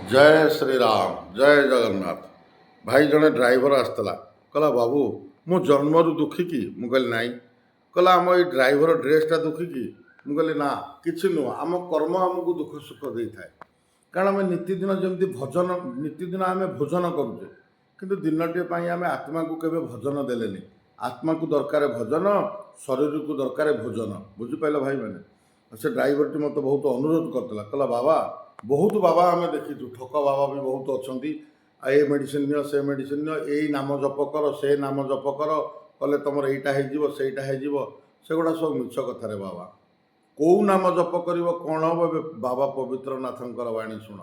जय श्री राम जय जगन्नाथ। भाई जड़े ड्राइवर आसला कहला बाबू मु जन्मरु दुखी कि मु कहली नाई। कहला आम ये ड्राइवर ड्रेसटा दुखी कि मु कहली ना किछि नुह आम कर्म आमको दुख सुख दे थाए। कारण आम नीतिदिन जमी भजन नीतिदिन आम भोजन करुचे किंतु दिनटे आम आत्मा को केवे भजन देलेनि। आत्मा को दरकार भजन शरीर को दरकार भोजन बुझिपाल भाई मैंने। से ड्राइवर मत बहुत अनुरोध करता कहला बाबा बहुत बाबा आम देखीचु ठक बाबा भी बहुत अच्छा ए मेडिसिन नियो से मेडिसिन नियो यही नाम जप कर से नाम जप कर कले तुम यहीटा हो सेगुड़ा सब मिछ कथा रे बाबा। कौ नाम जप कर कौन हम बाबा पवित्रनाथंकर वाणी शुण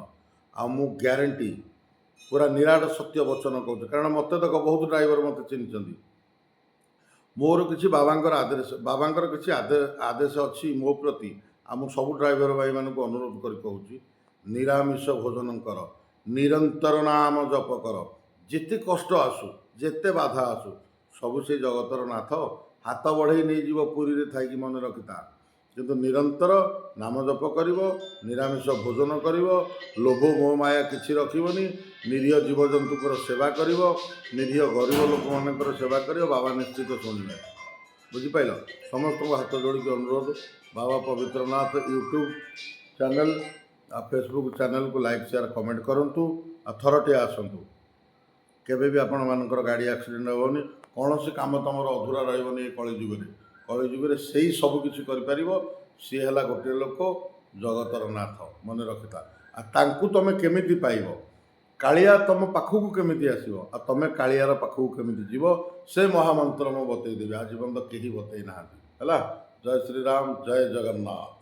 आ मु ग्यारंटी पूरा निराट सत्य वचन कहूँ कारण मत देख बहुत ड्राइवर मत चिन्ह मोर किसी बाबांकर आदेश बाबांकर किसी आदेश अच्छी मो प्रति आ मु सब ड्राइवर भाई मानक अनुरोध कर कहूँ निरामिष भोजन कर निरंतर नाम जप कर जिते कष्ट आसु जेते बाधा आसु सबु से जगतर नाथ हाथ बढ़े नहीं जीव पुरी रे थाई मन रखिता किंतु निरंतर नाम जप कर निरामिष भोजन कर लोभ मोह माया किसी रखनी निरीह जीवजंतुकर सेवा कर निरीह गरीब लोक मान सेवा कर बाबा निश्चित शुणवे बुझिपाल। समस्त हाथ जोड़ी अनुरोध बाबा पवित्रनाथ यूट्यूब चैनल आ फेसबुक चैनल को लाइक शेयर कमेंट करूँ आ थरटे आसतु केवे भी आपण मानकर गाड़ी एक्सीडेंट हेनी कौन सी कम तुम अधूरा रही कलिजुगे से ही सबकि सी है गोटे लोक जगतर नाथ मन रखिता आ तुम केमी पाइब कालिया तुम पाखक केमी आसो आ तुम कालियार पाखक केमी जीव से महामंत्र मुझे बतईदेवी आज पर्यटन कहीं बतई ना। जय श्री राम जय जगन्नाथ।